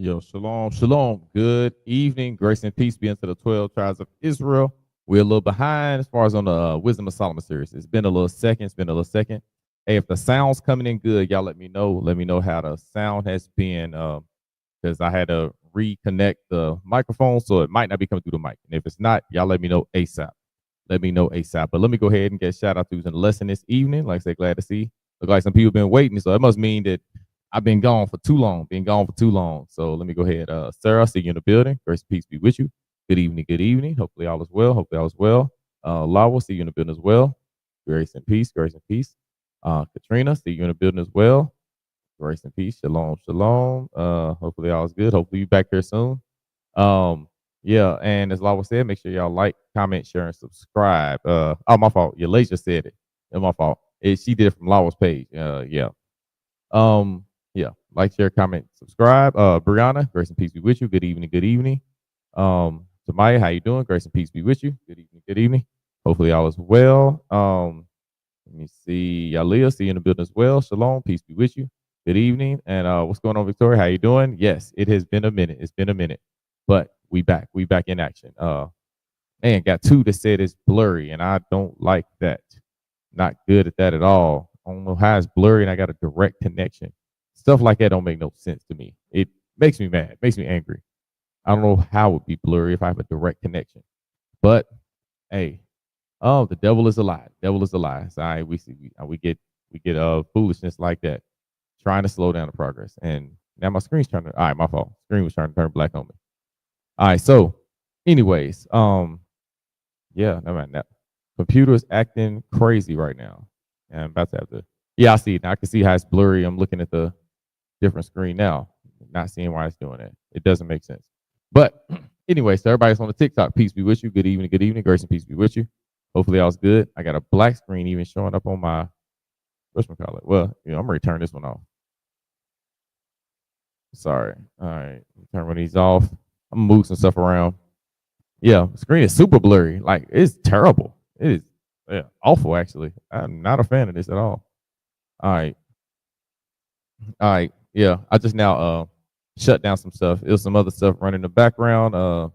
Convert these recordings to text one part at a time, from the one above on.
Yo, shalom, shalom. Good evening. Grace and peace be unto the 12 tribes of Israel. We're a little behind as far as on the Wisdom of Solomon series. It's been a little second. It's been a little second. Hey, if the sound's coming in good, y'all let me know. Let me know how the sound has been because I had to reconnect the microphone, so it might not be coming through the mic. And if it's not, y'all let me know ASAP. Let me know ASAP. But let me go ahead and get shout out to in the lesson this evening. Like I said, glad to see. Look like some people been waiting, so it must mean that I've been gone for too long. Been gone for too long. So let me go ahead. Sarah, see you in the building. Grace and peace be with you. Good evening. Good evening. Hopefully all is well. Hopefully all is well. Lawa, see you in the building as well. Grace and peace. Grace and peace. Katrina, see you in the building as well. Grace and peace. Shalom. Shalom. Hopefully all is good. Hopefully you back here soon. Yeah, and as Lawa said, make sure y'all like, comment, share, and subscribe. Oh, my fault. Yalasia said it. It's my fault. She did it from Lawa's page. Yeah. Um, yeah, like, share, comment, subscribe. Brianna, grace and peace be with you. Good evening, good evening. Samaya, how you doing? Grace and peace be with you. Good evening, good evening. Hopefully all is well. Let me see. Yalea, see you in the building as well. Shalom, peace be with you. Good evening. And what's going on, Victoria? How you doing? Yes, it has been a minute. It's been a minute. But we back. We back in action. Man, got two that said it's blurry, and I don't like that. Not good at that at all. I don't know how it's blurry and I got a direct connection. Stuff like that don't make no sense to me. It makes me mad, makes me angry. I don't know how it would be blurry if I have a direct connection. But hey, oh, the devil is a lie. Devil is a lie. So we get foolishness like that, trying to slow down the progress. And now my screen's trying to. All right, my fault. Screen was trying to turn black on me. All right. So, anyways, yeah, never mind that. Computer is acting crazy right now. And I'm about to have to. Yeah, I see it now. I can see how it's blurry. I'm looking at the different screen now. Not seeing why it's doing it. It doesn't make sense. But anyway, so everybody's on the TikTok. Peace be with you. Good evening. Good evening. Grace and peace be with you. Hopefully all's good. I got a black screen even showing up on my whatchamacallit. Well, I'm gonna return this one off. Sorry. All right. Turn one of these off. I'm gonna move some stuff around. Yeah, the screen is super blurry. Like, it's terrible. It is awful, actually. I'm not a fan of this at all. All right. All right. Yeah, I just now shut down some stuff. It was some other stuff running in the background.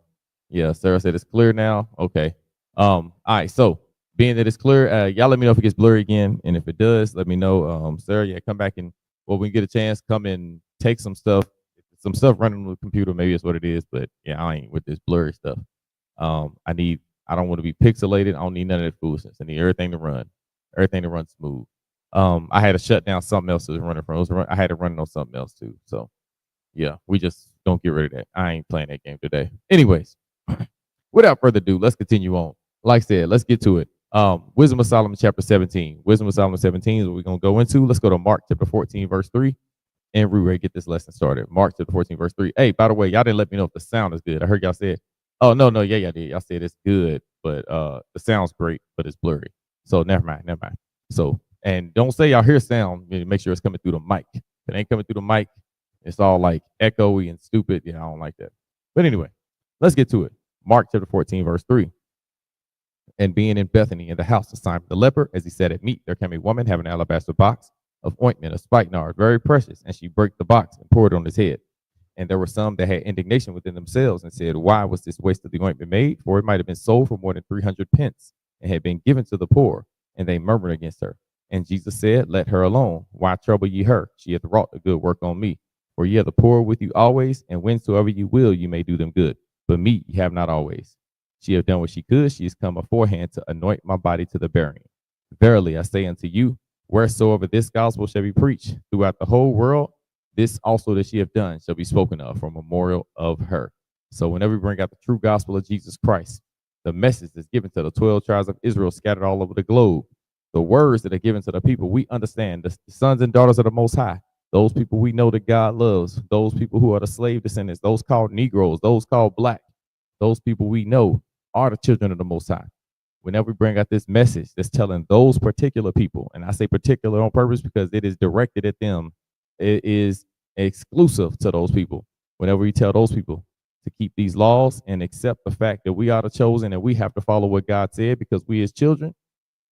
Yeah, Sarah said it's clear now. Okay. All right. So being that it's clear, y'all let me know if it gets blurry again, and if it does, let me know. Sarah, yeah, come back and we get a chance, come and take some stuff running on the computer. Maybe it's what it is, but yeah, I ain't with this blurry stuff. I don't want to be pixelated. I don't need none of that foolishness. I need everything to run smooth. I had to shut down something else that was running from. I had to run on something else too. So yeah, we just don't get rid of that. I ain't playing that game today. Anyways, without further ado, let's continue on. Like I said, let's get to it. Wisdom of Solomon, chapter 17. Wisdom of Solomon 17 is what we're gonna go into. Let's go to Mark chapter 14, verse 3. And we're ready to get this lesson started. Mark chapter 14, verse 3. Hey, by the way, y'all didn't let me know if the sound is good. I heard y'all say, oh, no, yeah, y'all did. Y'all said it's good, but the sound's great, but it's blurry. So never mind. So, and don't say y'all hear sound. Make sure it's coming through the mic. If it ain't coming through the mic, it's all like echoey and stupid. Yeah, I don't like that. But anyway, let's get to it. Mark chapter 14, verse 3. And being in Bethany in the house of Simon the leper, as he sat at meat, there came a woman having an alabaster box of ointment of spikenard, very precious, and she brake the box and poured it on his head. And there were some that had indignation within themselves and said, why was this waste of the ointment made? For it might have been sold for more than 300 pence and had been given to the poor. And they murmured against her. And Jesus said, let her alone. Why trouble ye her? She hath wrought a good work on me. For ye have the poor with you always, and whensoever you will, you may do them good. But me ye have not always. She hath done what she could. She is come aforehand to anoint my body to the burying. Verily I say unto you, wheresoever this gospel shall be preached throughout the whole world, this also that she have done shall be spoken of for a memorial of her. So whenever we bring out the true gospel of Jesus Christ, the message that's given to the 12 tribes of Israel scattered all over the globe, the words that are given to the people we understand, the sons and daughters of the Most High, those people we know that God loves, those people who are the slave descendants, those called Negroes, those called black, those people we know are the children of the Most High. Whenever we bring out this message that's telling those particular people, and I say particular on purpose because it is directed at them, it is exclusive to those people. Whenever we tell those people to keep these laws and accept the fact that we are the chosen and we have to follow what God said because we as children,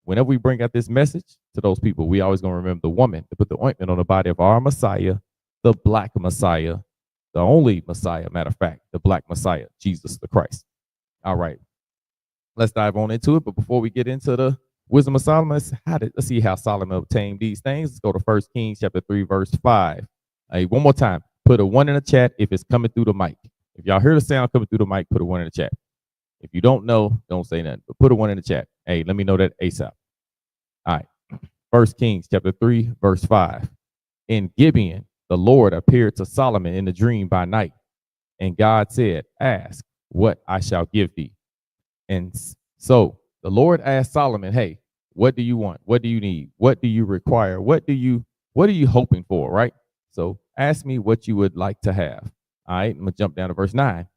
whenever we bring out this message to those people, we always going to remember the woman that put the ointment on the body of our Messiah, the black Messiah, the only Messiah, matter of fact, the black Messiah, Jesus the Christ. All right, let's dive on into it. But before we get into the wisdom of Solomon, let's see how Solomon obtained these things. Let's go to 1 Kings chapter 3, verse 5. Hey, one more time, put a 1 in the chat if it's coming through the mic. If y'all hear the sound coming through the mic, put a 1 in the chat. If you don't know, don't say nothing, but put a 1 in the chat. Hey, let me know that ASAP. All right. 1 Kings chapter 3, verse 5. In Gibeon, the Lord appeared to Solomon in a dream by night. And God said, ask what I shall give thee. And so the Lord asked Solomon, hey, what do you want? What do you need? What do you require? What are you hoping for, right? So ask me what you would like to have. All right, I'm going to jump down to verse 9.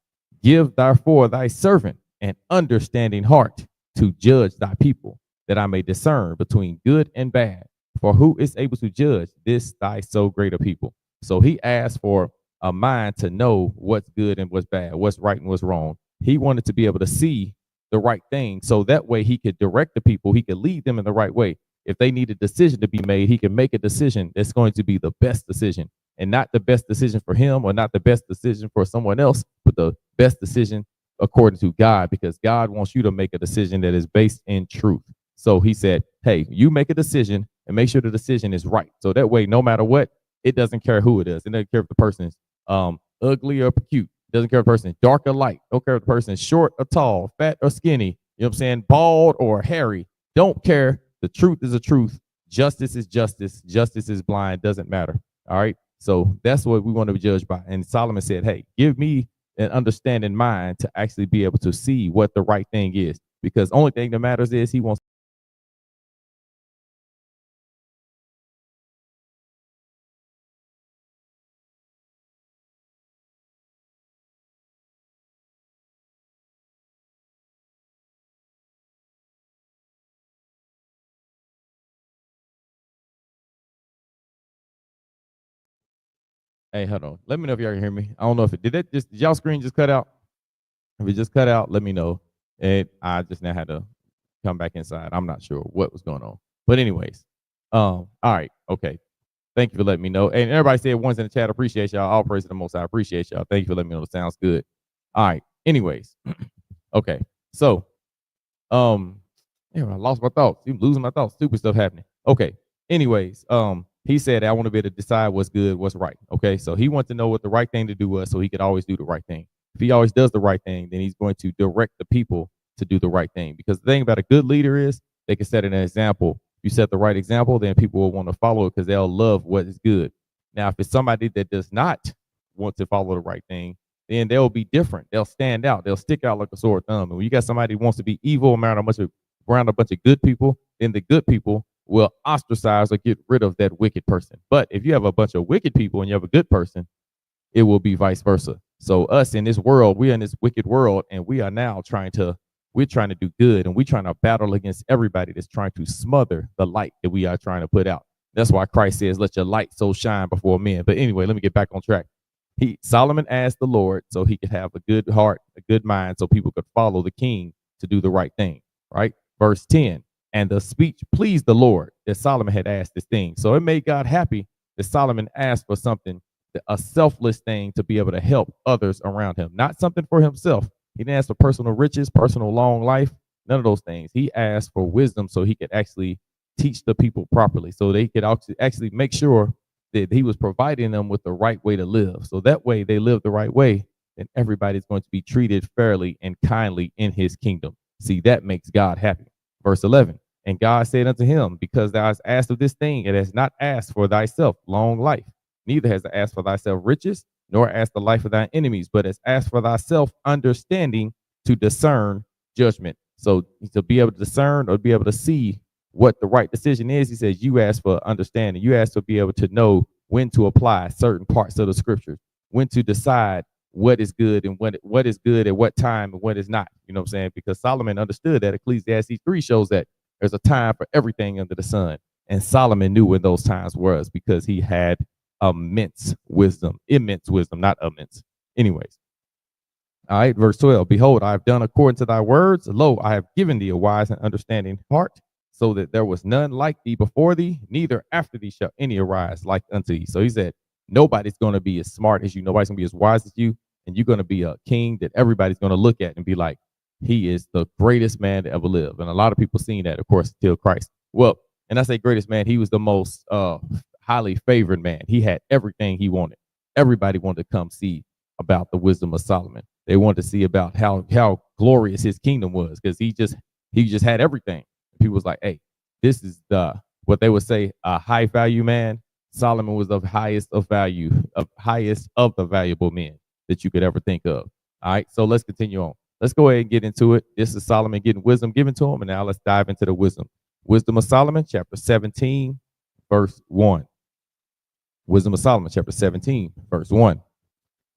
Give therefore thy servant an understanding heart to judge thy people, that I may discern between good and bad. For who is able to judge this thy so great a people? So he asked for a mind to know what's good and what's bad, what's right and what's wrong. He wanted to be able to see the right thing, so that way he could direct the people, he could lead them in the right way. If they need a decision to be made, he can make a decision that's going to be the best decision, and not the best decision for him or not the best decision for someone else, but the best decision according to God, because God wants you to make a decision that is based in truth. So he said, hey, you make a decision and make sure the decision is right. So that way, no matter what, it doesn't care who it is. It doesn't care if the person is ugly or cute. It doesn't care if the person is dark or light. Don't care if the person is short or tall, fat or skinny. You know what I'm saying? Bald or hairy. Don't care. The truth is the truth. Justice is justice. Justice is blind. Doesn't matter. All right. So that's what we want to be judged by. And Solomon said, hey, give me an understanding mind to actually be able to see what the right thing is. Because the only thing that matters is he wants. Hey, hold on. Let me know if y'all can hear me. I don't know if it did y'all screen just cut out? If it just cut out, let me know. And I just now had to come back inside. I'm not sure what was going on. But anyways, all right, okay. Thank you for letting me know. And everybody said ones in the chat. Appreciate y'all. All praise to the Most High. I appreciate y'all. Thank you for letting me know. It sounds good. All right. Anyways, okay. So, I lost my thoughts. I'm losing my thoughts. Stupid stuff happening. Okay. Anyways, he said, I want to be able to decide what's good, what's right. Okay. So he wants to know what the right thing to do was, so he could always do the right thing. If he always does the right thing, then he's going to direct the people to do the right thing. Because the thing about a good leader is they can set an example. If you set the right example, then people will want to follow it because they'll love what is good. Now, if it's somebody that does not want to follow the right thing, then they'll be different. They'll stand out. They'll stick out like a sore thumb. And when you got somebody who wants to be evil around a bunch of good people, then the good people will ostracize or get rid of that wicked person. But if you have a bunch of wicked people and you have a good person, it will be vice versa. So us in this world, we're in this wicked world, and we are now trying to do good, and we're trying to battle against everybody that's trying to smother the light that we are trying to put out. That's why Christ says, let your light so shine before men. But anyway, let me get back on track. Solomon asked the Lord so he could have a good heart, a good mind, so people could follow the king to do the right thing, right? Verse 10, and the speech pleased the Lord that Solomon had asked this thing. So it made God happy that Solomon asked for something, a selfless thing to be able to help others around him, not something for himself. He didn't ask for personal riches, personal long life, none of those things. He asked for wisdom so he could actually teach the people properly, so they could actually make sure that he was providing them with the right way to live. So that way they live the right way, then everybody's going to be treated fairly and kindly in his kingdom. See, that makes God happy. Verse 11, and God said unto him, because thou hast asked of this thing, it has not asked for thyself long life, neither has asked for thyself riches, nor asked the life of thine enemies, but has asked for thyself understanding to discern judgment. So to be able to discern or be able to see what the right decision is, he says, you ask for understanding. You ask to be able to know when to apply certain parts of the scriptures, when to decide what is good and what is good at what time and what is not. You know what I'm saying? Because Solomon understood that. Ecclesiastes 3 shows that there's a time for everything under the sun. And Solomon knew when those times was, because he had immense wisdom, not immense. Anyways. All right, verse 12, behold, I have done according to thy words. Lo, I have given thee a wise and understanding heart, so that there was none like thee before thee, neither after thee shall any arise like unto thee. So he said, Nobody's going to be as smart as you. Nobody's going to be as wise as you. And you're going to be a king that everybody's going to look at and be like, he is the greatest man to ever live. And a lot of people seen that, of course, until Christ. Well, and I say greatest man, he was the most highly favored man. He had everything he wanted. Everybody wanted to come see about the wisdom of Solomon. They wanted to see about how glorious his kingdom was, because he just had everything. People was like, hey, this is what they would say, a high value man. Solomon was the highest of value, highest of the valuable men that you could ever think of. All right, so let's continue on. Let's go ahead and get into it. This is Solomon getting wisdom given to him, and now let's dive into the wisdom. Wisdom of Solomon, chapter 17, verse 1. Wisdom of Solomon, chapter 17, verse 1.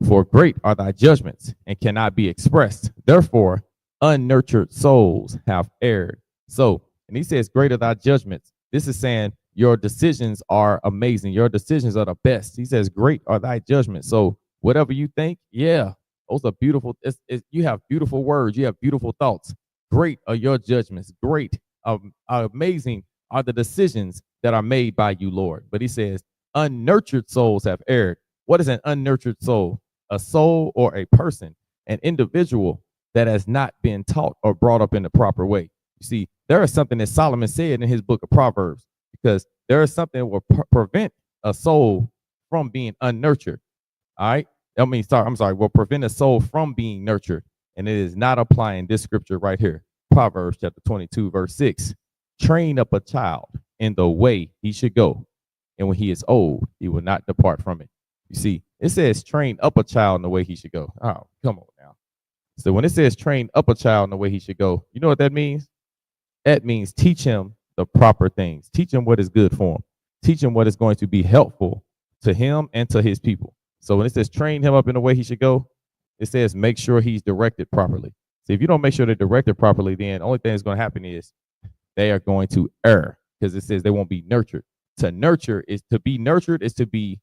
For great are thy judgments, and cannot be expressed. Therefore, unnurtured souls have erred. So, and he says, great are thy judgments. This is saying your decisions are amazing. Your decisions are the best. He says, great are thy judgments. So whatever you think, yeah, those are beautiful. You have beautiful words. You have beautiful thoughts. Great are your judgments. Great, amazing are the decisions that are made by you, Lord. But he says, unnurtured souls have erred. What is an unnurtured soul? A soul or a person, an individual that has not been taught or brought up in the proper way. You see, there is something that Solomon said in his book of Proverbs, because there is something that will prevent a soul from being unnurtured. All right. Will prevent a soul from being nurtured. And it is not applying this scripture right here. Proverbs chapter 22, verse 6. Train up a child in the way he should go, and when he is old, he will not depart from it. You see, it says train up a child in the way he should go. Oh, come on now. So when it says train up a child in the way he should go, you know what that means? That means teach him the proper things. Teach him what is good for him. Teach him what is going to be helpful to him and to his people. So when it says train him up in the way he should go, it says make sure he's directed properly. So if you don't make sure they're directed properly, then the only thing that's going to happen is they are going to err, because it says they won't be nurtured. To nurture is to be nurtured, is to be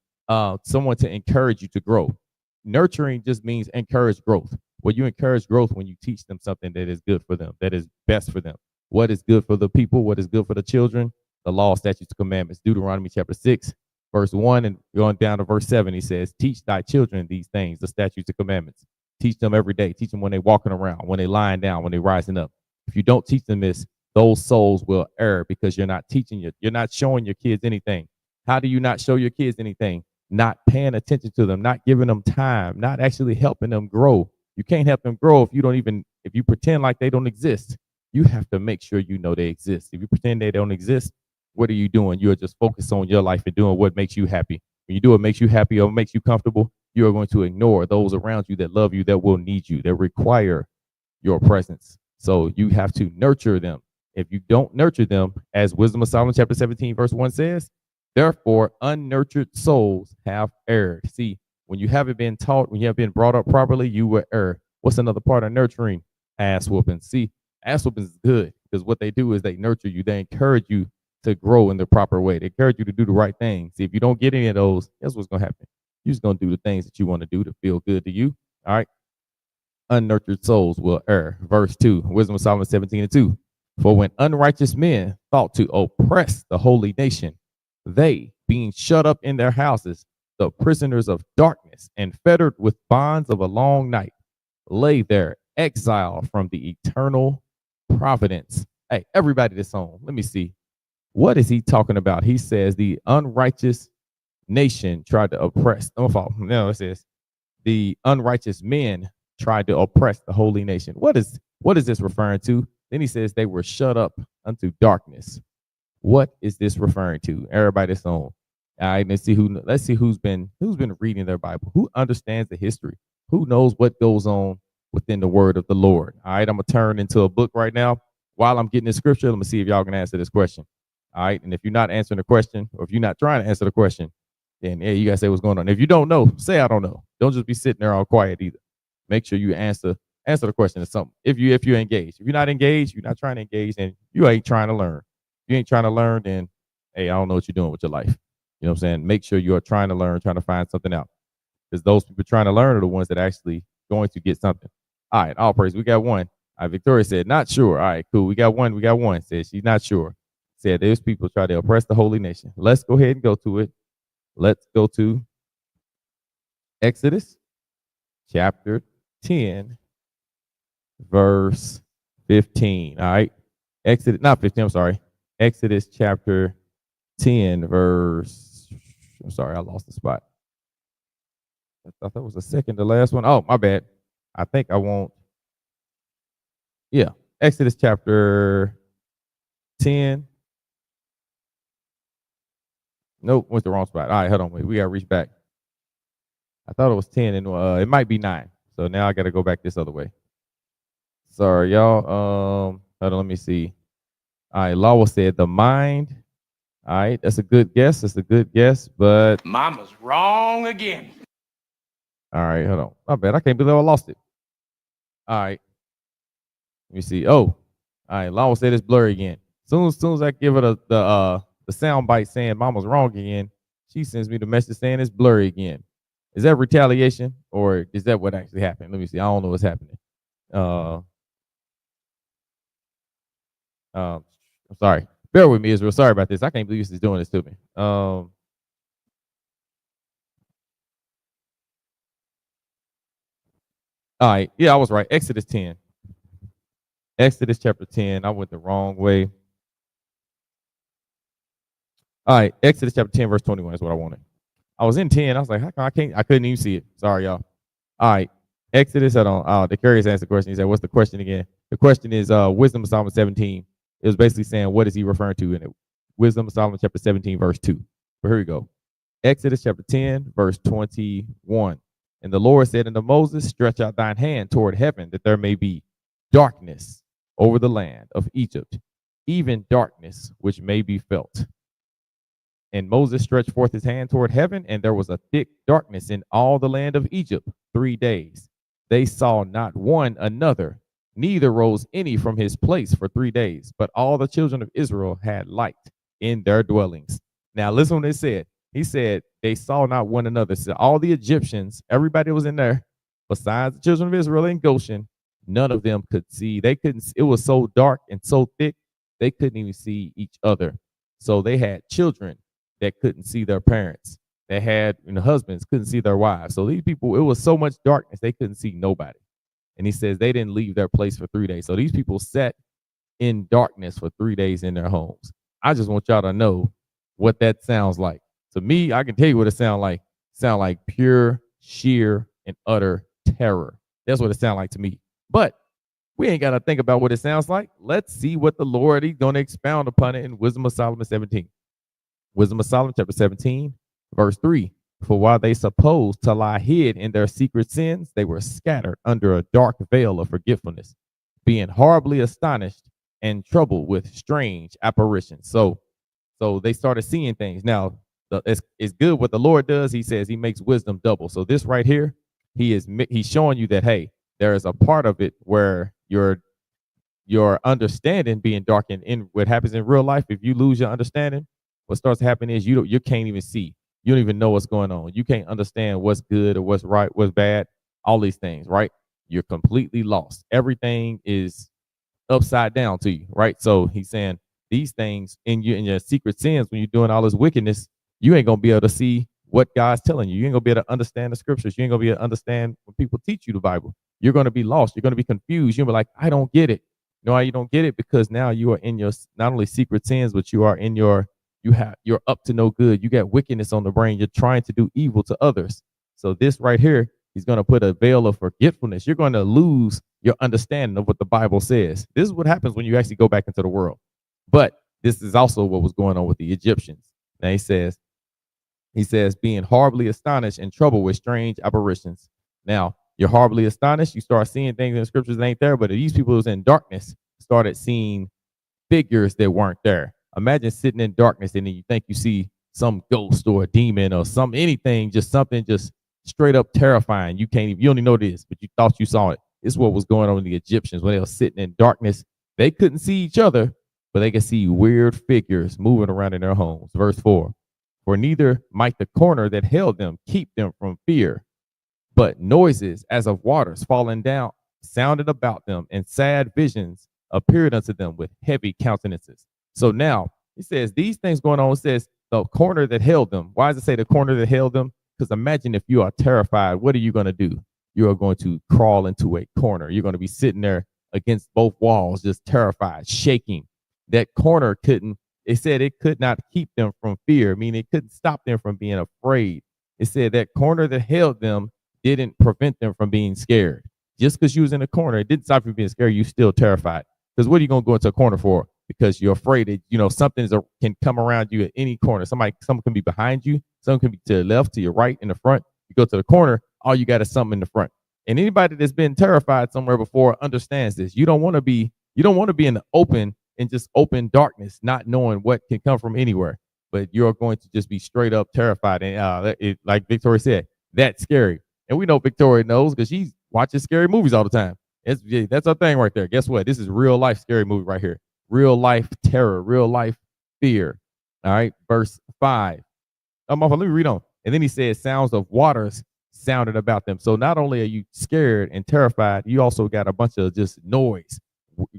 someone to encourage you to grow. Nurturing just means encourage growth. Well, you encourage growth when you teach them something that is good for them, that is best for them. What is good for the people? What is good for the children? The law, statutes, commandments. Deuteronomy chapter 6, verse 1 and going down to verse 7, he says, teach thy children these things, the statutes and commandments. Teach them every day. Teach them when they're walking around, when they're lying down, when they're rising up. If you don't teach them this, those souls will err, because you're not teaching you're not showing your kids anything. How do you not show your kids anything? Not paying attention to them, not giving them time, not actually helping them grow. You can't help them grow if you pretend like they don't exist. You have to make sure you know they exist. If you pretend they don't exist, what are you doing? You're just focused on your life and doing what makes you happy. When you do what makes you happy or makes you comfortable, you are going to ignore those around you that love you, that will need you, that require your presence. So you have to nurture them. If you don't nurture them, as Wisdom of Solomon chapter 17, verse 1 says, therefore, unnurtured souls have erred. See, when you haven't been taught, when you have been brought up properly, you will err. What's another part of nurturing? Ass whooping. See, ass whooping is good, because what they do is they nurture you. They encourage you to grow in the proper way. They encourage you to do the right thing. See, if you don't get any of those, guess what's going to happen? You're just going to do the things that you want to do to feel good to you. All right. Unnurtured souls will err. Verse 2, Wisdom of Solomon 17 and 2. For when unrighteous men thought to oppress the holy nation, they, being shut up in their houses, the prisoners of darkness and fettered with bonds of a long night, lay there exiled from the eternal providence. Hey, everybody that's on, let me see. What is he talking about? He says the unrighteous nation tried to oppress. No, it says the unrighteous men tried to oppress the holy nation. What is this referring to? Then he says they were shut up unto darkness. What is this referring to? Everybody that's on. All right, let's see who's been reading their Bible, who understands the history, who knows what goes on within the word of the Lord. All right, I'm gonna turn into a book right now. While I'm getting this scripture, let me see if y'all can answer this question. All right, and if you're not answering the question, or if you're not trying to answer the question, then yeah, you gotta say what's going on. If you don't know, say I don't know. Don't just be sitting there all quiet either. Make sure you answer the question or something. If you're engaged. If you're not engaged, you're not trying to engage, and you ain't trying to learn. If you ain't trying to learn, then hey, I don't know what you're doing with your life. You know what I'm saying? Make sure you are trying to learn, trying to find something out. Because those people trying to learn are the ones that are actually going to get something. All right, all praise. We got one. All right, Victoria said, not sure. All right, cool. We got one. Said she's not sure. Said those people try to oppress the holy nation. Let's go ahead and go to it. Let's go to Exodus chapter 10, verse 15. All right. Exodus, not 15, I'm sorry. Exodus chapter 10, verse, I'm sorry, I lost the spot. I thought that was the second to last one. Oh, my bad. I think I won't. Yeah. Exodus chapter 10. Nope, went the wrong spot. All right, hold on. Wait, we got to reach back. I thought it was 10, and it might be 9. So now I got to go back this other way. Sorry, y'all. Hold on, let me see. All right, Lawa said the mind. All right, that's a good guess. That's a good guess, but Mama's wrong again. All right, hold on. My bad. I can't believe I lost it. All right. Let me see. Oh, all right. Lawa said it's blurry again. Soon as I give her the sound bite saying Mama's wrong again, she sends me the message saying it's blurry again. Is that retaliation or is that what actually happened? Let me see. I don't know what's happening. I'm sorry. Bear with me, Israel. Sorry about this. I can't believe this is doing this to me. All right. Yeah, I was right. Exodus 10. Exodus chapter 10. I went the wrong way. All right. Exodus chapter 10, verse 21 is what I wanted. I was in 10. I was like, how come I couldn't even see it. Sorry, y'all. All right. Exodus, hold on. The Curious asked the question. He said, what's the question again? The question is Wisdom of Solomon 17. It was basically saying, what is he referring to in it? Wisdom of Solomon chapter 17, verse 2. But here we go. Exodus chapter 10, verse 21. And the Lord said unto Moses, stretch out thine hand toward heaven, that there may be darkness over the land of Egypt, even darkness which may be felt. And Moses stretched forth his hand toward heaven, and there was a thick darkness in all the land of Egypt 3 days. They saw not one another, neither rose any from his place for 3 days. But all the children of Israel had light in their dwellings. Now listen what it said. He said they saw not one another. So all the Egyptians, everybody was in there, besides the children of Israel in Goshen, none of them could see. They couldn't. It was so dark and so thick, they couldn't even see each other. So they had children that couldn't see their parents. They had husbands couldn't see their wives. So these people, it was so much darkness, they couldn't see nobody. And he says they didn't leave their place for 3 days. So these people sat in darkness for 3 days in their homes. I just want y'all to know what that sounds like. To me, I can tell you what it sounds like. Sound like pure, sheer, and utter terror. That's what it sounds like to me. But we ain't got to think about what it sounds like. Let's see what the Lord is going to expound upon it in Wisdom of Solomon 17. Wisdom of Solomon chapter 17, verse 3. For while they supposed to lie hid in their secret sins, they were scattered under a dark veil of forgetfulness, being horribly astonished and troubled with strange apparitions. So they started seeing things. Now, it's good what the Lord does. He says he makes wisdom double. So this right here, he's showing you that, hey, there is a part of it where your understanding being darkened. In what happens in real life, if you lose your understanding, what starts to happen is you can't even see. You don't even know what's going on. You can't understand what's good or what's right, what's bad, all these things, right? You're completely lost. Everything is upside down to you, right? So he's saying these things in your secret sins, when you're doing all this wickedness, you ain't gonna be able to see what God's telling you. You ain't gonna be able to understand the scriptures. You ain't gonna be able to understand when people teach you the Bible. You're gonna be lost. You're gonna be confused. You'll be like, I don't get it. You know why you don't get it? Because now you are in your not only secret sins, but you are in your you're up to no good. You got wickedness on the brain. You're trying to do evil to others. So this right here, he's going to put a veil of forgetfulness. You're going to lose your understanding of what the Bible says. This is what happens when you actually go back into the world. But this is also what was going on with the Egyptians. Now he says, being horribly astonished and troubled with strange apparitions. Now, you're horribly astonished. You start seeing things in the scriptures that ain't there, but these people who's in darkness started seeing figures that weren't there. Imagine sitting in darkness and then you think you see some ghost or a demon or anything, just something just straight up terrifying. You don't even know this, but you thought you saw it. This is what was going on with the Egyptians when they were sitting in darkness. They couldn't see each other, but they could see weird figures moving around in their homes. Verse 4, for neither might the corner that held them keep them from fear, but noises as of waters falling down sounded about them, and sad visions appeared unto them with heavy countenances. So now it says these things going on. It says the corner that held them. Why does it say the corner that held them? Because imagine if you are terrified, what are you going to do? You are going to crawl into a corner. You're going to be sitting there against both walls, just terrified, shaking. That corner couldn't, it said it could not keep them from fear, meaning it couldn't stop them from being afraid. It said that corner that held them didn't prevent them from being scared. Just because you was in a corner, it didn't stop you from being scared. You still terrified. Because what are you going to go into a corner for? Because you're afraid that, you know, something can come around you at any corner. Someone can be behind you. Someone can be to the left, to your right, in the front. You go to the corner, all you got is something in the front. And anybody that's been terrified somewhere before understands this. You don't want to be in the open and just open darkness, not knowing what can come from anywhere. But you're going to just be straight up terrified. And like Victoria said, that's scary. And we know Victoria knows because she watches scary movies all the time. That's our thing right there. Guess what? This is real life scary movie right here. Real life terror, real life fear. All right, verse 5. Let me read on. And then he says, sounds of waters sounded about them. So not only are you scared and terrified, you also got a bunch of just noise,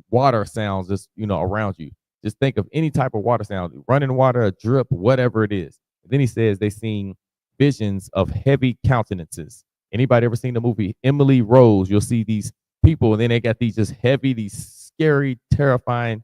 water sounds just, around you. Just think of any type of water sound, running water, a drip, whatever it is. And then he says they seen visions of heavy countenances. Anybody ever seen the movie Emily Rose? You'll see these people, and then they got these just heavy, these scary, terrifying,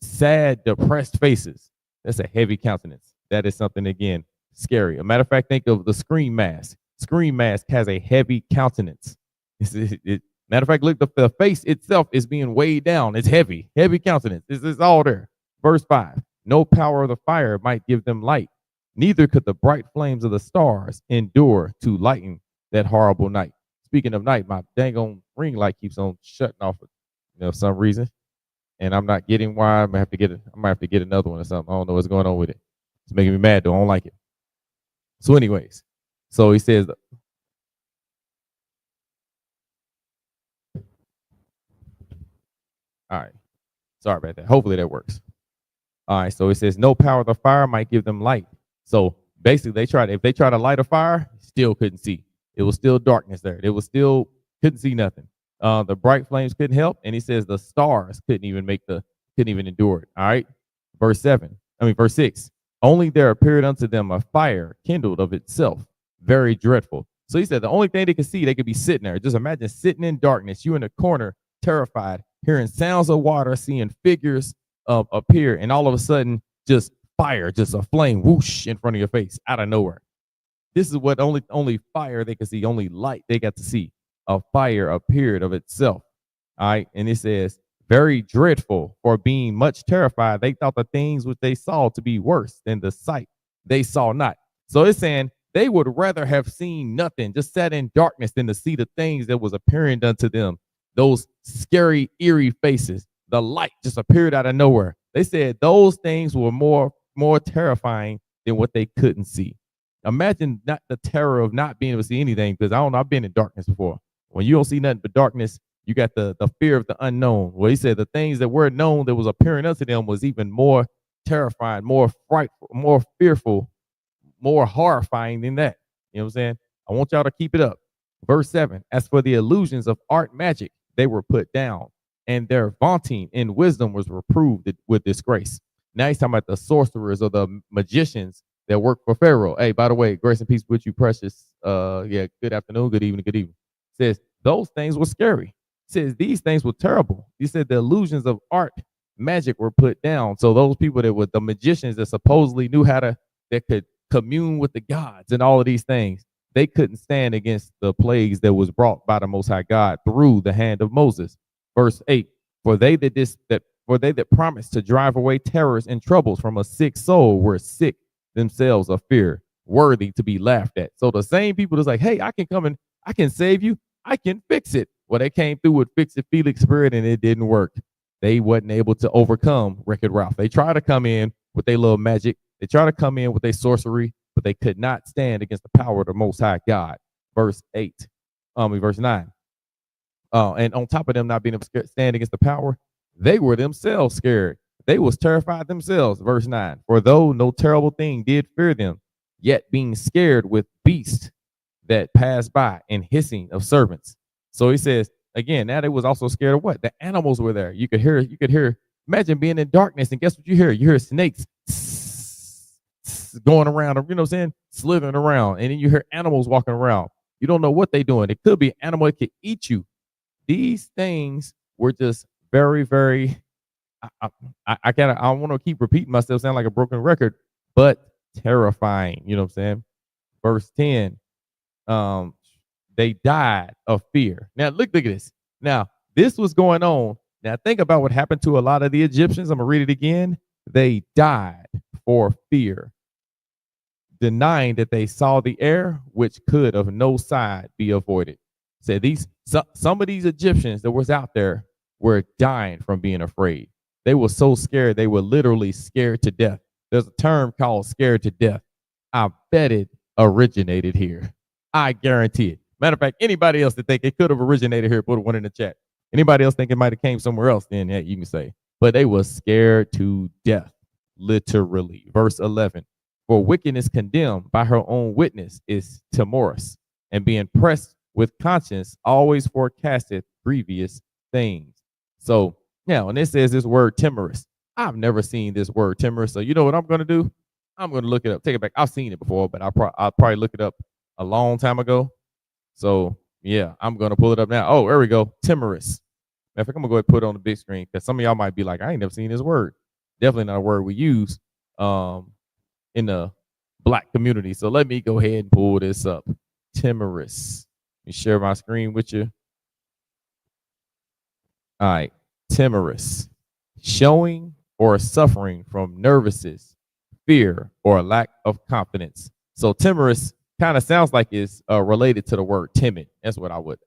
sad, depressed faces. That's a heavy countenance. That is something, again, scary. A matter of fact, think of the Scream Mask. Scream Mask has a heavy countenance. Matter of fact, look, the face itself is being weighed down. It's heavy countenance. It's all there. Verse 5, no power of the fire might give them light. Neither could the bright flames of the stars endure to lighten that horrible night. Speaking of night, my dang on ring light keeps on shutting off for some reason. And I'm not getting why. I might have to get another one or something. I don't know what's going on with it. It's making me mad though. I don't like it. So anyways, so he says, all right, sorry about that. Hopefully that works. All right, so it says no power of the fire might give them light. So basically if they try to light a fire, still couldn't see. It was still darkness there. It was still couldn't see nothing. The bright flames couldn't help, and he says the stars couldn't even endure it. All right, verse 6. Only there appeared unto them a fire kindled of itself, very dreadful. So he said the only thing they could see, they could be sitting there. Just imagine sitting in darkness, you in a corner, terrified, hearing sounds of water, seeing figures appear, and all of a sudden, just fire, just a flame, whoosh, in front of your face, out of nowhere. This is what only fire they could see, only light they got to see. A fire appeared of itself. All right, and it says, very dreadful, for being much terrified, they thought the things which they saw to be worse than the sight they saw not. So it's saying they would rather have seen nothing, just sat in darkness, than to see the things that was appearing unto them. Those scary, eerie faces, the light just appeared out of nowhere. They said those things were more terrifying than what they couldn't see. Imagine not the terror of not being able to see anything, because I've been in darkness before. When you don't see nothing but darkness, you got the fear of the unknown. Well, he said the things that were known that was appearing unto them was even more terrifying, more frightful, more fearful, more horrifying than that. You know what I'm saying? I want y'all to keep it up. Verse 7, as for the illusions of art magic, they were put down, and their vaunting in wisdom was reproved with disgrace. Now he's talking about the sorcerers or the magicians that work for Pharaoh. Hey, by the way, grace and peace with you, precious. Good afternoon, good evening. Says those things were scary. Says these things were terrible. He said the illusions of art magic were put down. So those people that were the magicians that supposedly knew that could commune with the gods and all of these things, they couldn't stand against the plagues that was brought by the Most High God through the hand of Moses. Verse 8, for they that promised to drive away terrors and troubles from a sick soul were sick themselves of fear, worthy to be laughed at. So the same people that's like, hey, I can come and I can save you, I can fix it. Well, they came through with Fix It Felix spirit, and it didn't work. They wasn't able to overcome Wreck-It Ralph. They tried to come in with their little magic. They tried to come in with their sorcery, but they could not stand against the power of the Most High God. Verse 9. And on top of them not being able to stand against the power, they were themselves scared. They was terrified themselves. Verse 9. For though no terrible thing did fear them, yet being scared with beasts that passed by and hissing of serpents. So he says, again, now they was also scared of what? The animals were there. You could hear, imagine being in darkness, and guess what you hear? You hear snakes rats going around, you know what I'm saying, slithering around, and then you hear animals walking around. You don't know what they're doing. It could be an animal that could eat you. These things were just very, very. I want to keep repeating myself, sound like a broken record, but terrifying. You know what I'm saying? Verse 10. They died of fear. Now look at this. Now this was going on. Now think about what happened to a lot of the Egyptians. I'm gonna read it again. They died for fear, denying that they saw the air, which could of no side be avoided. Said some of these Egyptians that was out there were dying from being afraid. They were so scared, they were literally scared to death. There's a term called scared to death. I bet it originated here. I guarantee it. Matter of fact, anybody else that think it could have originated here, put one in the chat. Anybody else think it might have came somewhere else, then yeah, you can say. But they were scared to death, literally. Verse 11. For wickedness condemned by her own witness is timorous, and being pressed with conscience always forecasteth grievous things. So now, when it says this word timorous, I've never seen this word timorous. So you know what I'm going to do? I'm going to look it up. Take it back. I've seen it before, but I'll probably look it up a long time ago. So yeah, I'm going to pull it up now. Oh, there we go. Timorous. Matter of fact, I'm going to go ahead and put it on the big screen because some of y'all might be like, I ain't never seen this word. Definitely not a word we use in the Black community. So let me go ahead and pull this up. Timorous. Let me share my screen with you. All right. Timorous. Showing or suffering from nervousness, fear, or lack of confidence. So timorous kind of sounds like it's related to the word timid. That's what I would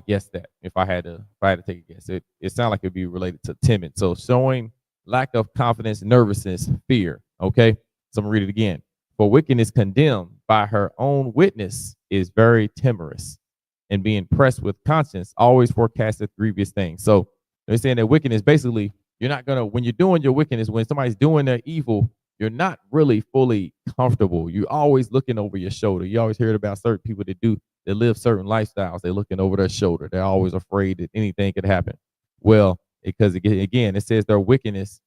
guess that if I had to take a guess. It sounds like it'd be related to timid. So showing lack of confidence, nervousness, fear. Okay, so I'm gonna read it again. For wickedness condemned by her own witness is very timorous, and being pressed with conscience always forecasteth grievous things. So they're saying that wickedness, basically, you're not gonna, when you're doing your wickedness, when somebody's doing their evil, you're not really fully comfortable. You're always looking over your shoulder. You always hear about certain people that live certain lifestyles. They're looking over their shoulder. They're always afraid that anything could happen. Well, because again, it says their wickedness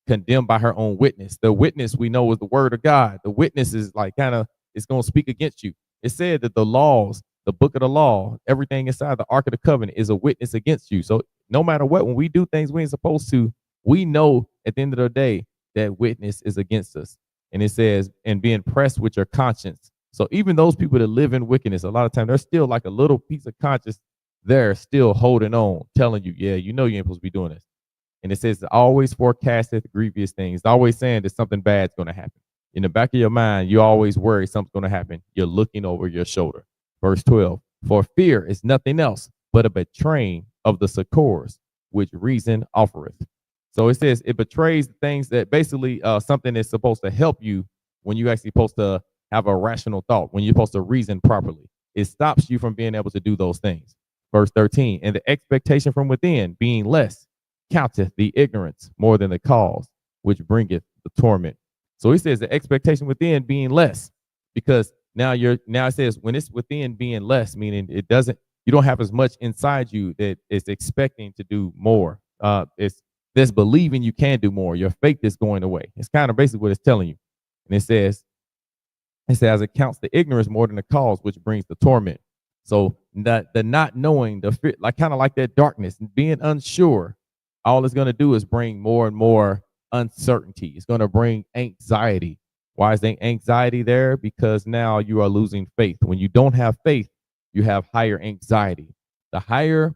condemned by her own witness. The witness we know is the word of God. The witness is like it's going to speak against you. It said that the laws, the book of the law, everything inside the Ark of the Covenant is a witness against you. So no matter what, when we do things we ain't supposed to, we know at the end of the day that witness is against us. And it says, and being pressed with your conscience. So even those people that live in wickedness, a lot of times there's still like a little piece of conscience there still holding on, telling you, yeah, you know you ain't supposed to be doing this. And it says, always forecasteth grievous things. It's always saying that something bad's going to happen. In the back of your mind, you always worry something's going to happen. You're looking over your shoulder. Verse 12, for fear is nothing else but a betraying of the succors which reason offereth. So it says it betrays things that basically something that's supposed to help you when you actually supposed to have a rational thought, when you're supposed to reason properly. It stops you from being able to do those things. Verse 13, and the expectation from within being less counteth the ignorance more than the cause, which bringeth the torment. So he says the expectation within being less, because now it says when it's within being less, meaning you don't have as much inside you that is expecting to do more. It's this believing you can do more. Your faith is going away. It's kind of basically what it's telling you. And it says it counts the ignorance more than the cause, which brings the torment. So the not knowing, the fear, like kind of like that darkness, being unsure, all it's going to do is bring more and more uncertainty. It's going to bring anxiety. Why is the anxiety there? Because now you are losing faith. When you don't have faith, you have higher anxiety. The higher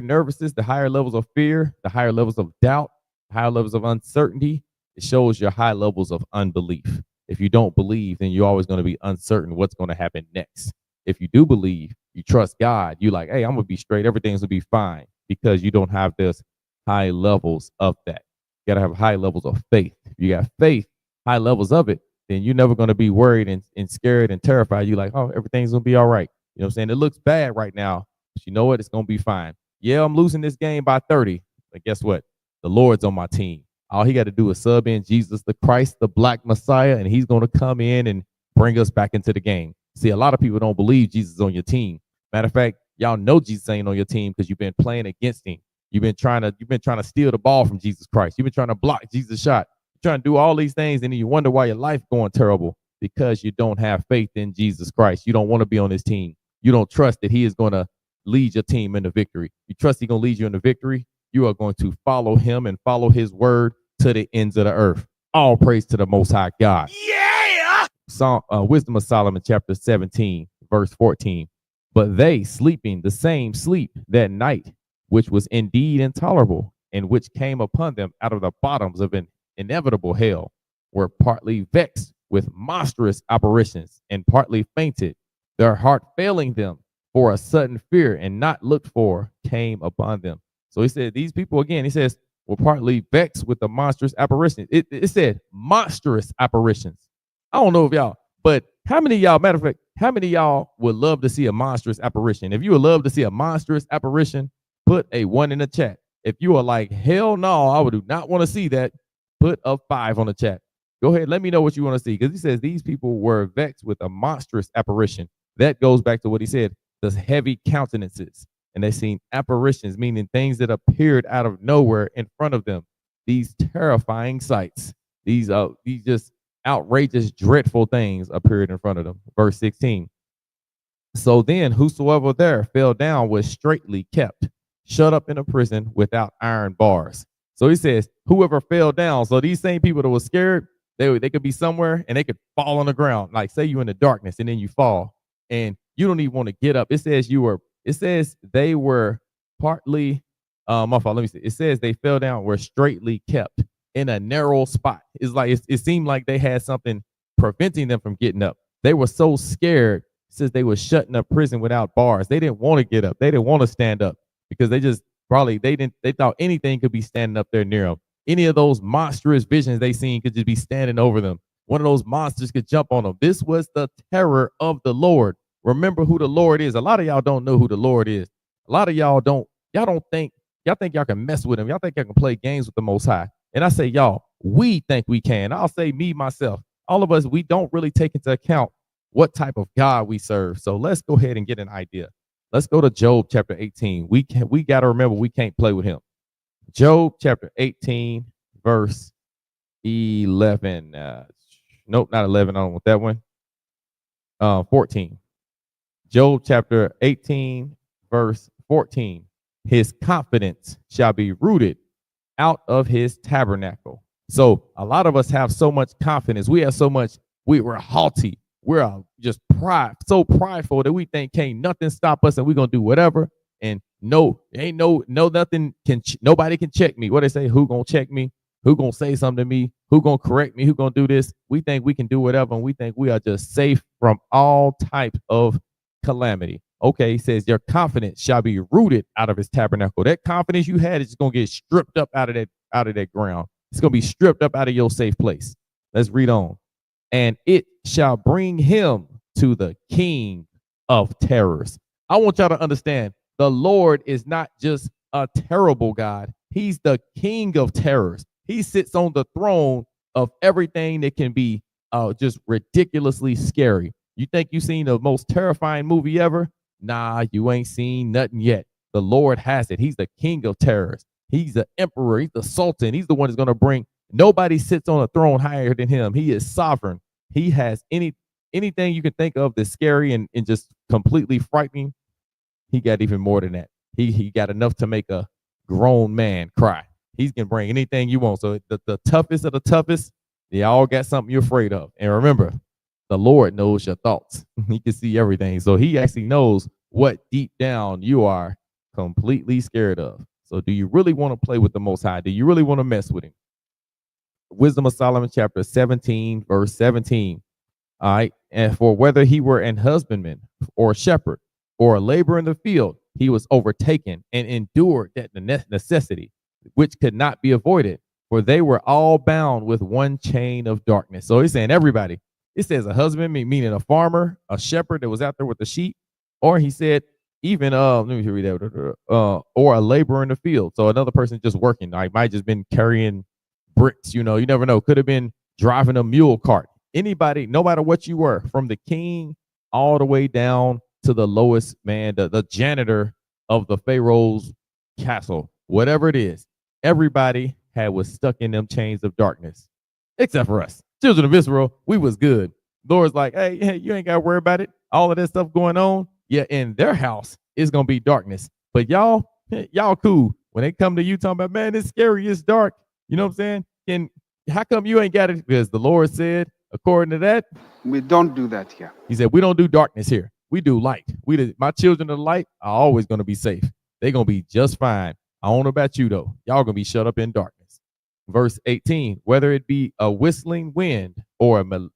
nervousness, the higher levels of fear, the higher levels of doubt, higher levels of uncertainty, it shows your high levels of unbelief. If you don't believe, then you're always going to be uncertain what's going to happen next. If you do believe, you trust God, you're like, hey, I'm going to be straight. Everything's going to be fine, because you don't have this high levels of that. You got to have high levels of faith. If you got faith, high levels of it, then you're never going to be worried and scared and terrified. You're like, oh, everything's going to be all right. You know what I'm saying? It looks bad right now, but you know what? It's going to be fine. Yeah, I'm losing this game by 30, but guess what? The Lord's on my team. All he got to do is sub in Jesus the Christ, the Black Messiah, and he's going to come in and bring us back into the game. See, a lot of people don't believe Jesus is on your team. Matter of fact, y'all know Jesus ain't on your team because you've been playing against him. You've been trying to steal the ball from Jesus Christ. You've been trying to block Jesus' shot, trying to do all these things, and then you wonder why your life going terrible because you don't have faith in Jesus Christ. You don't want to be on his team. You don't trust that he is going to lead your team into victory. You trust he's going to lead you into victory. You are going to follow him and follow his word to the ends of the earth. All praise to the Most High God. Yeah! Wisdom of Solomon, chapter 17, verse 14. But they, sleeping the same sleep that night, which was indeed intolerable, and which came upon them out of the bottoms of an inevitable hell, were partly vexed with monstrous apparitions, and partly fainted, their heart failing them, for a sudden fear and not looked for came upon them. So he said, these people, again, he says, were partly vexed with the monstrous apparitions. It said monstrous apparitions. I don't know if y'all, but how many of y'all, matter of fact, how many of y'all would love to see a monstrous apparition? If you would love to see a monstrous apparition, put a 1 in the chat. If you are like, hell no, I would do not want to see that, put a 5 on the chat. Go ahead, let me know what you want to see. Because he says these people were vexed with a monstrous apparition. That goes back to what he said, the heavy countenances. And they seen apparitions, meaning things that appeared out of nowhere in front of them. These terrifying sights, these just outrageous, dreadful things appeared in front of them. Verse 16. So then whosoever there fell down was straitly kept, shut up in a prison without iron bars. So he says, whoever fell down. So these same people that were scared, they could be somewhere and they could fall on the ground. Like say you in the darkness and then you fall and you don't even want to get up. It says they were partly, my fault. Let me see. It says they fell down, were straitly kept in a narrow spot. It's like, it seemed like they had something preventing them from getting up. They were so scared. It says they were shut in a prison without bars. They didn't want to get up. They didn't want to stand up because they thought anything could be standing up there near them. Any of those monstrous visions they seen could just be standing over them. One of those monsters could jump on them. This was the terror of the Lord. Remember who the Lord is. A lot of y'all don't know who the Lord is. A lot of y'all think y'all can mess with him. Y'all think y'all can play games with the Most High. And I say, y'all, we think we can. I'll say me, myself, all of us, we don't really take into account what type of God we serve. So let's go ahead and get an idea. Let's go to Job chapter 18. We got to remember we can't play with him. Job chapter 18, verse 11. Nope, not 11. I don't want that one. 14. Job chapter 18, verse 14. His confidence shall be rooted out of his tabernacle. So a lot of us have so much confidence. We have so much, we're haughty. We're just so prideful that we think can't nothing stop us and we're going to do whatever. And nobody can check me. What they say, who gonna check me? Who gonna say something to me? Who gonna correct me? Who gonna do this? We think we can do whatever, and we think we are just safe from all type of calamity. Okay, he says your confidence shall be rooted out of his tabernacle. That confidence you had is just gonna get stripped up out of that ground. It's gonna be stripped up out of your safe place. Let's read on. And it shall bring him to the king of terrors. I want y'all to understand. The Lord is not just a terrible God. He's the king of terrors. He sits on the throne of everything that can be just ridiculously scary. You think you've seen the most terrifying movie ever? Nah, you ain't seen nothing yet. The Lord has it. He's the king of terrors. He's the emperor. He's the sultan. He's the one that's going to bring. Nobody sits on a throne higher than him. He is sovereign. He has anything you can think of that's scary and just completely frightening. He got even more than that. He got enough to make a grown man cry. He can bring anything you want. So the toughest of the toughest, they all got something you're afraid of. And remember, the Lord knows your thoughts. He can see everything. So he actually knows what deep down you are completely scared of. So do you really want to play with the Most High? Do you really want to mess with him? Wisdom of Solomon chapter 17, verse 17. All right. And for whether he were an husbandman or a shepherd, or a labor in the field, he was overtaken and endured that necessity, which could not be avoided, for they were all bound with one chain of darkness. So he's saying everybody. It says a husband, meaning a farmer, a shepherd that was out there with the sheep, or he said even let me read that, or a laborer in the field. So another person just working. I might just been carrying bricks. You never know. Could have been driving a mule cart. Anybody, no matter what you were, from the king all the way down to the lowest man, the janitor of the Pharaoh's castle, whatever it is, everybody was stuck in them chains of darkness. except for us. Children of Israel, we was good. Lord's like, hey, you ain't got to worry about it. All of that stuff going on, yeah, in their house, it's going to be darkness. But y'all cool. When they come to you talking about, man, it's scary, it's dark. You know what I'm saying? And how come you ain't got it? Because the Lord said, according to that, we don't do that here. He said, we don't do darkness here. We do light. My children of light are always going to be safe. They're going to be just fine. I don't know about you, though. Y'all going to be shut up in darkness. Verse 18, whether it be a whistling wind or a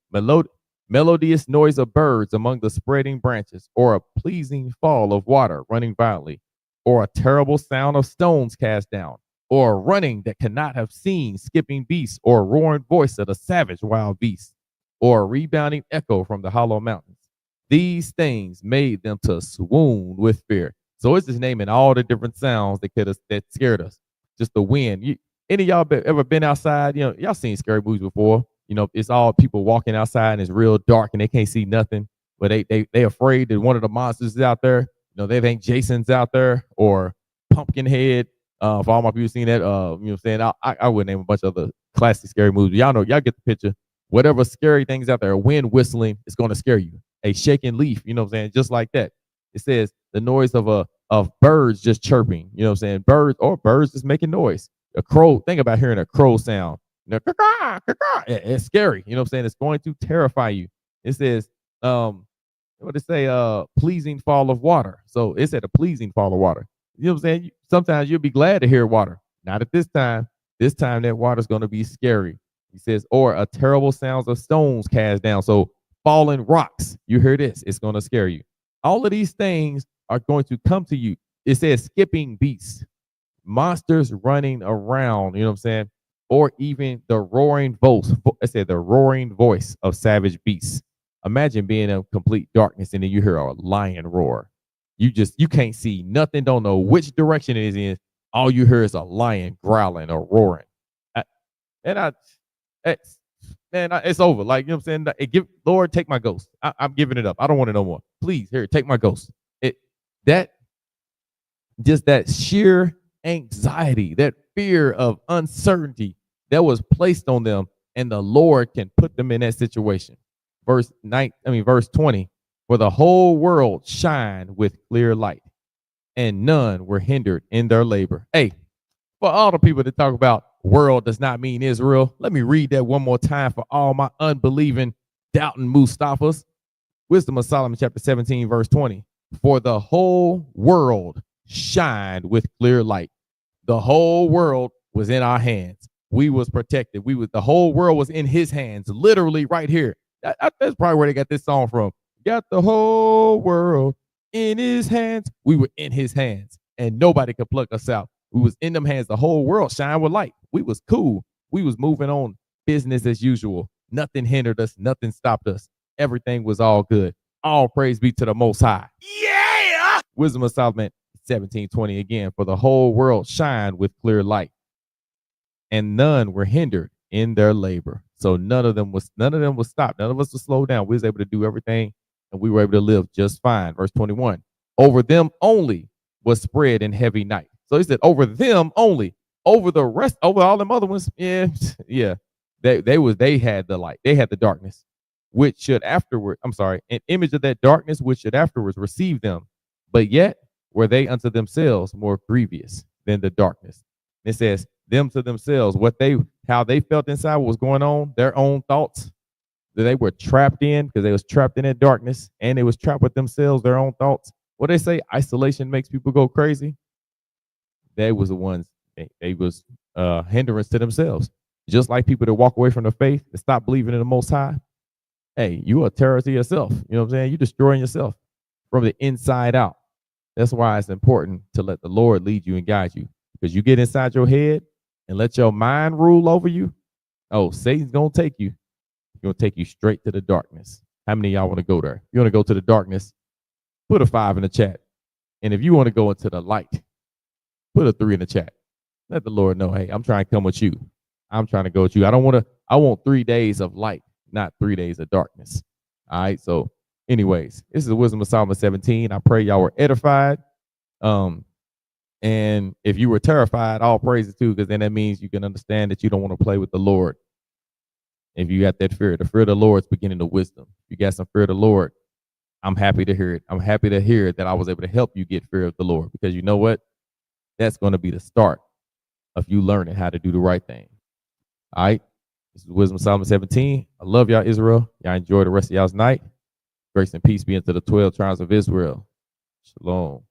melodious noise of birds among the spreading branches, or a pleasing fall of water running violently, or a terrible sound of stones cast down, or a running that cannot have seen skipping beasts, or a roaring voice of a savage wild beast, or a rebounding echo from the hollow mountains. These things made them to swoon with fear. So it's just naming all the different sounds that scared us. Just the wind. Any of y'all ever been outside? You know, y'all seen scary movies before. You know, it's all people walking outside and it's real dark and they can't see nothing. But they afraid that one of the monsters is out there. You know, they think Jason's out there or Pumpkinhead. For all my people seen that, you know what I'm saying? I would name a bunch of other classic scary movies. Y'all know, y'all get the picture. Whatever scary things out there, a wind whistling, it's going to scare you. A shaking leaf, you know what I'm saying? Just like that. It says the noise of birds just chirping, you know what I'm saying? Birds just making noise. A crow, think about hearing a crow sound. You know, it's scary, you know what I'm saying? It's going to terrify you. It says, what it say? Pleasing fall of water. So it said a pleasing fall of water. You know what I'm saying? Sometimes you'll be glad to hear water. Not at this time. This time that water's going to be scary. He says, or a terrible sounds of stones cast down. So falling rocks. You hear this, it's going to scare you. All of these things are going to come to you. It says skipping beasts, monsters running around, you know what I'm saying? Or even the roaring voice. It said the roaring voice of savage beasts. Imagine being in complete darkness and then you hear a lion roar. You can't see nothing, don't know which direction it is in. All you hear is a lion growling or roaring. It's over. Like, you know what I'm saying? Lord, take my ghost. I'm giving it up. I don't want it no more. Please, here, take my ghost. That sheer anxiety, that fear of uncertainty that was placed on them, and the Lord can put them in that situation. Verse 20, for the whole world shine with clear light, and none were hindered in their labor. Hey, for all the people that talk about world does not mean Israel, let me read that one more time for all my unbelieving, doubting Mustafas. Wisdom of Solomon, chapter 17, verse 20. For the whole world shined with clear light. The whole world was in our hands. We was protected. The whole world was in his hands, literally right here. That's probably where they got this song from. Got the whole world in his hands. We were in his hands, and nobody could pluck us out. We was in them hands. The whole world shined with light. We was cool. We was moving on business as usual. Nothing hindered us. Nothing stopped us. Everything was all good. All praise be to the Most High. Yeah! Wisdom of Solomon 17:20 again. For the whole world shined with clear light, and none were hindered in their labor. So none of them was stopped. None of us was slowed down. We was able to do everything, and we were able to live just fine. Verse 21. Over them only was spread in heavy night. So he said, over them only. Over the rest, over all them other ones, yeah. They had the light. They had the darkness, which should afterward, an image of that darkness, which should afterwards receive them. But yet were they unto themselves more grievous than the darkness. It says, them to themselves, how they felt inside what was going on, their own thoughts that they were trapped in, because they was trapped in that darkness, and they was trapped with themselves, their own thoughts. What they say, isolation makes people go crazy. They was the ones, they was hindrance to themselves. Just like people that walk away from the faith and stop believing in the Most High. Hey, you are a terror to yourself. You know what I'm saying? You're destroying yourself from the inside out. That's why it's important to let the Lord lead you and guide you. Because you get inside your head and let your mind rule over you, oh, Satan's going to take you. He's going to take you straight to the darkness. How many of y'all want to go there? If you want to go to the darkness, put a 5 in the chat. And if you want to go into the light, put a 3 in the chat. Let the Lord know, hey, I'm trying to come with you. I'm trying to go with you. I want 3 days of light, not 3 days of darkness. All right. So anyways, this is the Wisdom of Solomon 17. I pray y'all were edified. And if you were terrified, all praises too, because then that means you can understand that you don't want to play with the Lord. If you got that fear, the fear of the Lord is beginning of wisdom. If you got some fear of the Lord, I'm happy to hear it. I'm happy to hear that I was able to help you get fear of the Lord, because you know what? That's going to be the start of you learning how to do the right thing. All right. This is Wisdom Solomon 17. I love y'all, Israel. Y'all enjoy the rest of y'all's night. Grace and peace be unto the 12 tribes of Israel. Shalom.